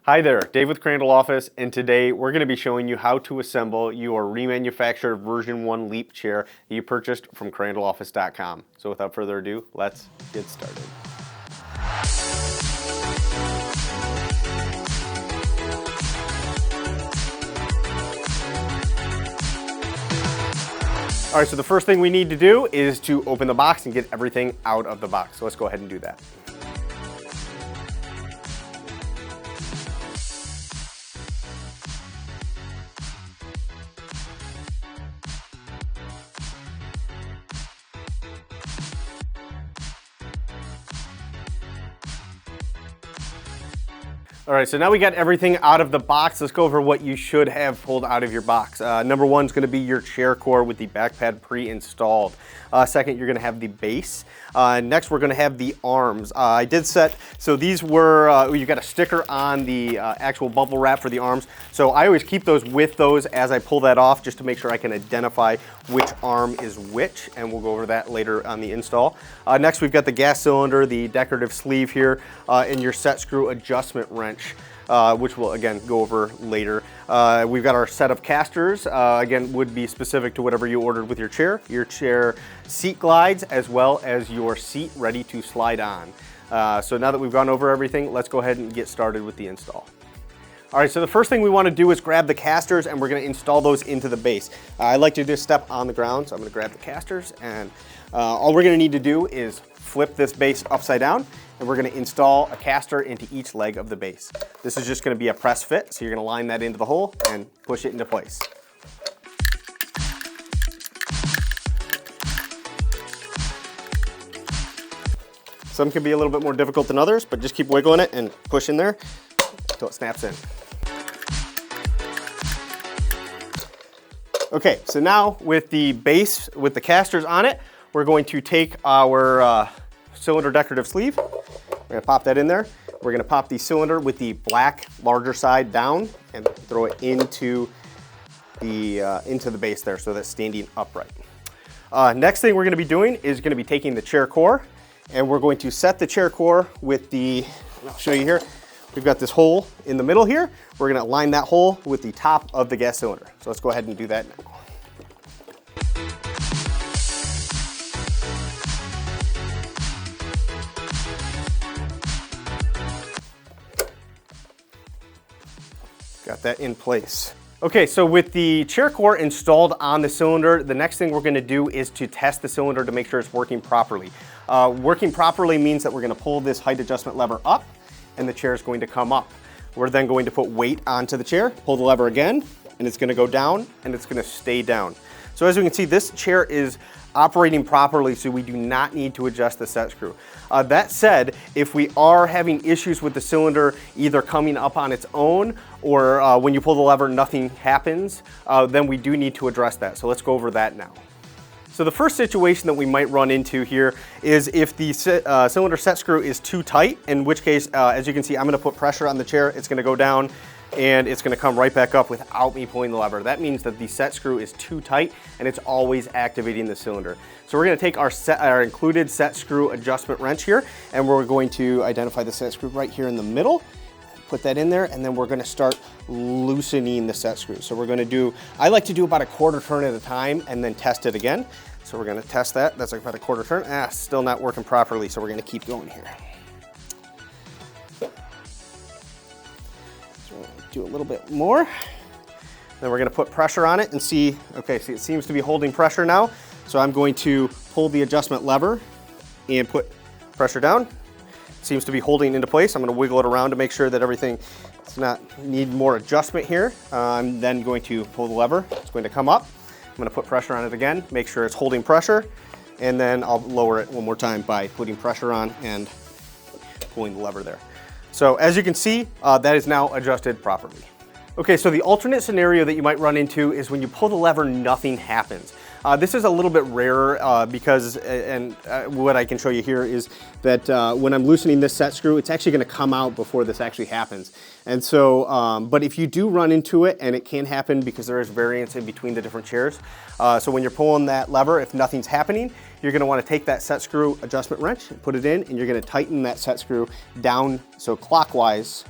Hi there, Dave with Crandall Office, and today we're going to be showing you how to assemble your remanufactured version 1 Leap Chair that you purchased from crandalloffice.com. So without further ado, let's get started. All right, so the first thing we need to do is to open the box and get everything out of the box. So let's go ahead and do that. All right, so now we got everything out of the box. Let's go over what you should have pulled out of your box. Number one is going to be your chair core with the back pad pre-installed. Second, you're going to have the base. Next, we're going to have the arms. I did set, so these were, you got a sticker on the actual bubble wrap for the arms. So I always keep those with those as I pull that off just to make sure I can identify which arm is which, and we'll go over that later on the install. Next, we've got the gas cylinder, the decorative sleeve here, and your set screw adjustment wrench. Which we'll again go over later. We've got our set of casters, again would be specific to whatever you ordered with your chair seat glides, as well as your seat ready to slide on. So now that we've gone over everything, let's go ahead and get started with the install. All right, so the first thing we want to do is grab the casters and we're going to install those into the base. I like to just step on the ground, so I'm going to grab the casters, and all we're going to need to do is flip this base upside down, and we're going to install a caster into each leg of the base. This is just going to be a press fit, so you're going to line that into the hole and push it into place. Some can be a little bit more difficult than others, but just keep wiggling it and push in there until it snaps in. Okay, so now with the base, with the casters on it, we're going to take our cylinder decorative sleeve. We're going to pop that in there. We're going to pop the cylinder with the black larger side down and throw it into the base there so that's standing upright. Next thing we're going to be doing is going to be taking the chair core, and we're going to set the chair core with the, I'll show you here, we've got this hole in the middle here. We're going to line that hole with the top of the gas cylinder. So let's go ahead and do that now. Got that in place. Okay, so with the chair core installed on the cylinder, the next thing we're going to do is to test the cylinder to make sure it's working properly. Working properly means that we're going to pull this height adjustment lever up, and the chair is going to come up. We're then going to put weight onto the chair, pull the lever again, and it's going to go down, and it's going to stay down. So as you can see, this chair is operating properly, so we do not need to adjust the set screw. That said, if we are having issues with the cylinder either coming up on its own, or when you pull the lever nothing happens, then we do need to address that. So let's go over that now. So the first situation that we might run into here is if the cylinder set screw is too tight, in which case, as you can see, I'm going to put pressure on the chair, it's going to go down, and it's going to come right back up without me pulling the lever. That means that the set screw is too tight and it's always activating the cylinder. So we're going to take our included set screw adjustment wrench here, and we're going to identify the set screw right here in the middle, put that in there, and then we're going to start loosening the set screw. So we're going to do, I like to do about a quarter turn at a time and then test it again. So we're going to test that. That's like about a quarter turn. Still not working properly, so we're going to keep going here. Do a little bit more. Then we're going to put pressure on it and see, okay, see, it seems to be holding pressure now. So I'm going to pull the adjustment lever and put pressure down. It seems to be holding into place. I'm going to wiggle it around to make sure that everything does not need more adjustment here. I'm then going to pull the lever. It's going to come up. I'm going to put pressure on it again, make sure it's holding pressure, and then I'll lower it one more time by putting pressure on and pulling the lever there. So as you can see, that is now adjusted properly. Okay, so the alternate scenario that you might run into is when you pull the lever, nothing happens. This is a little bit rarer because, what I can show you here is that when I'm loosening this set screw, it's actually going to come out before this actually happens. And so, but if you do run into it, and it can happen because there is variance in between the different chairs. So when you're pulling that lever, if nothing's happening, you're going to want to take that set screw adjustment wrench, put it in, and you're going to tighten that set screw down so clockwise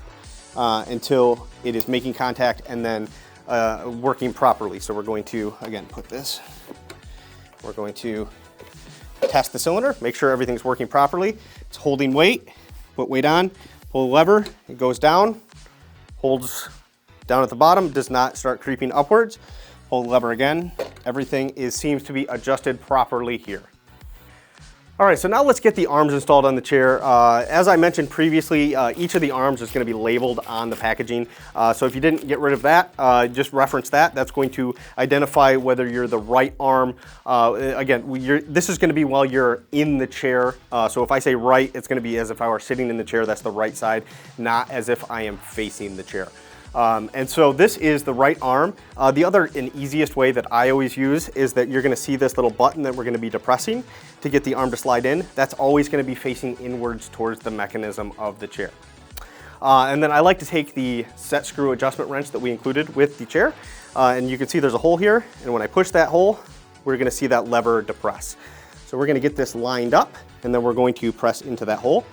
until it is making contact and then working properly. So we're going to, again, put this. We're going to test the cylinder, make sure everything's working properly. It's holding weight, put weight on, pull the lever, it goes down, holds down at the bottom, does not start creeping upwards. Pull the lever again, everything seems to be adjusted properly here. All right, so now let's get the arms installed on the chair. As I mentioned previously, each of the arms is going to be labeled on the packaging. So if you didn't get rid of that, just reference that. That's going to identify whether you're the right arm. Again, this is going to be while you're in the chair. So if I say right, it's going to be as if I were sitting in the chair. That's the right side, not as if I am facing the chair. And so this is the right arm. The other and easiest way that I always use is that you're going to see this little button that we're going to be depressing to get the arm to slide in. That's always going to be facing inwards towards the mechanism of the chair. And then I like to take the set screw adjustment wrench that we included with the chair. And you can see there's a hole here. And when I push that hole, we're going to see that lever depress. So we're going to get this lined up, and then we're going to press into that hole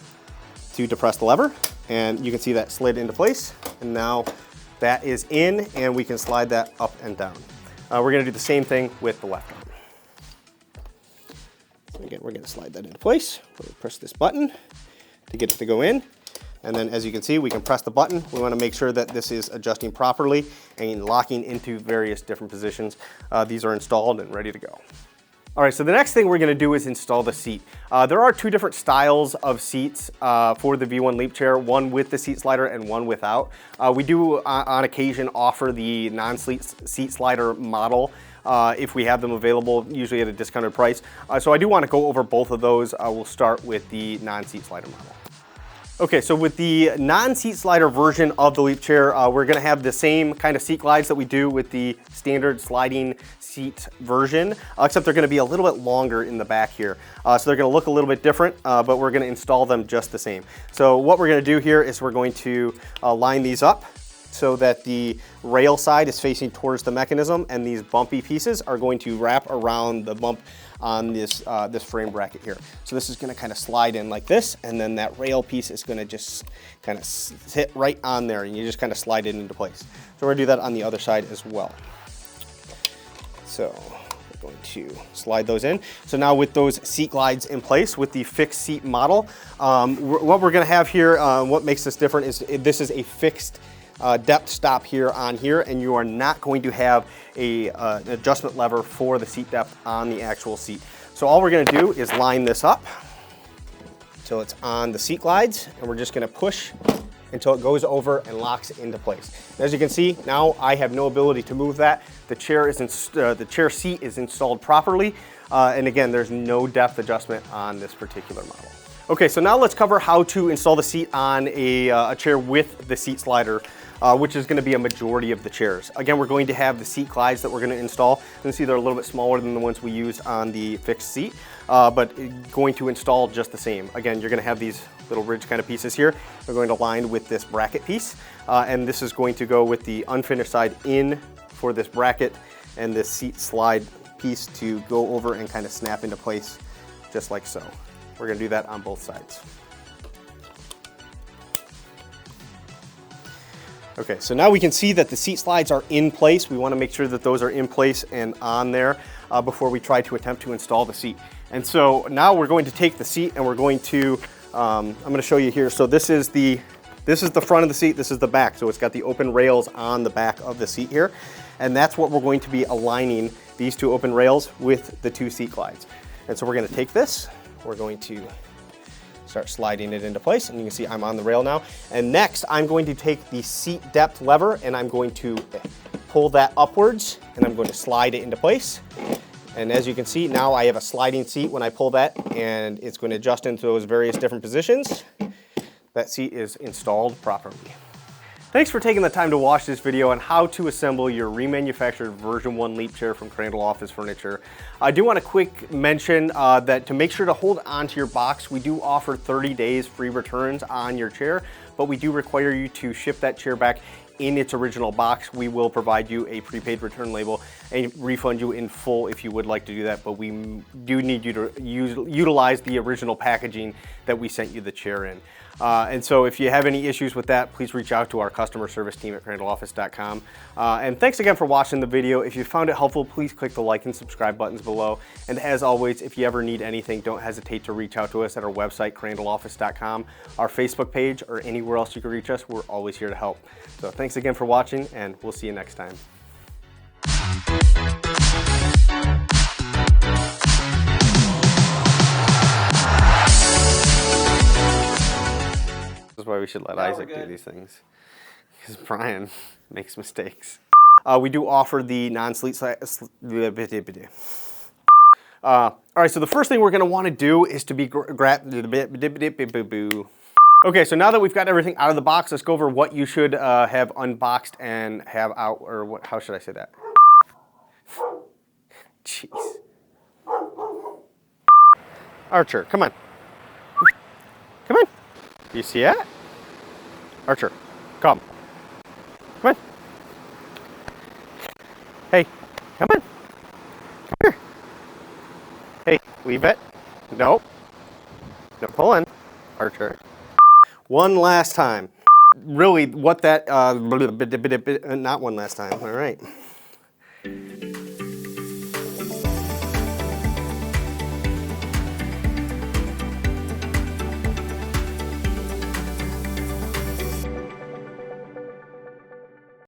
to depress the lever. And you can see that slid into place. And now that is in, and we can slide that up and down. We're going to do the same thing with the left arm. So again, we're going to slide that into place. We'll press this button to get it to go in. And then as you can see, we can press the button. We want to make sure that this is adjusting properly and locking into various different positions. These are installed and ready to go. All right, so the next thing we're gonna do is install the seat. There are two different styles of seats for the V1 Leap Chair, one with the seat slider and one without. We do on occasion offer the non-seat slider model if we have them available, usually at a discounted price. So I do wanna go over both of those. We'll start with the non-seat slider model. Okay, so with the non-seat slider version of the Leap Chair, we're gonna have the same kind of seat glides that we do with the standard sliding seat version, except they're gonna be a little bit longer in the back here. So they're gonna look a little bit different, but we're gonna install them just the same. So what we're gonna do here is we're going to line these up so that the rail side is facing towards the mechanism, and these bumpy pieces are going to wrap around the bump on this, this frame bracket here. So this is gonna kind of slide in like this, and then that rail piece is gonna just kind of sit right on there, and you just kind of slide it into place. So we're gonna do that on the other side as well. So we're going to slide those in. So now with those seat glides in place with the fixed seat model, what we're gonna have here, what makes this different is this is a fixed depth stop here on here, and you are not going to have an adjustment lever for the seat depth on the actual seat. So all we're going to do is line this up until it's on the seat glides, and we're just going to push until it goes over and locks into place. And as you can see, now I have no ability to move that. The chair seat is installed properly, and again, there's no depth adjustment on this particular model. Okay, so now let's cover how to install the seat on a chair with the seat slider, which is going to be a majority of the chairs. Again, we're going to have the seat glides that we're going to install. You can see they're a little bit smaller than the ones we use on the fixed seat, but going to install just the same. Again, you're going to have these little ridge kind of pieces here. They're going to line with this bracket piece, and this is going to go with the unfinished side in for this bracket, and this seat slide piece to go over and kind of snap into place just like so. We're going to do that on both sides. Okay, so now we can see that the seat slides are in place. We want to make sure that those are in place and on there before we try to attempt to install the seat. And so now we're going to take the seat and we're going to, I'm going to show you here. So this is the front of the seat, this is the back. So it's got the open rails on the back of the seat here. And that's what we're going to be aligning these two open rails with the two seat glides. And so we're going to take this, we're going to start sliding it into place, and you can see I'm on the rail now. And next, I'm going to take the seat depth lever and I'm going to pull that upwards, and I'm going to slide it into place. And as you can see, now I have a sliding seat when I pull that, and it's going to adjust into those various different positions. That seat is installed properly. Thanks for taking the time to watch this video on how to assemble your remanufactured version 1 Leap Chair from Crandall Office Furniture. I do want to quick mention that to make sure to hold on to your box, we do offer 30 days free returns on your chair, but we do require you to ship that chair back in its original box. We will provide you a prepaid return label and refund you in full if you would like to do that, but we do need you to utilize the original packaging that we sent you the chair in. And so if you have any issues with that, please reach out to our customer service team at crandalloffice.com. And thanks again for watching the video. If you found it helpful, please click the like and subscribe buttons below. And as always, if you ever need anything, don't hesitate to reach out to us at our website, crandalloffice.com, our Facebook page, or anywhere else you can reach us. We're always here to help. So thanks again for watching, and we'll see you next time. This is why we should let Isaac do these things, because Brian makes mistakes. We do offer the non-sleet all right, so the first thing we're going to want to do is to be Okay, so now that we've got everything out of the box, let's go over what you should have unboxed and have out, or what, how should I say that? Jeez. Archer, come on. Come on. You see that? Archer, come. Come on. Hey, come on. Come here. Hey, leave it. Nope. No, pull in. Archer. One last time. Really, what that, not one last time. All right.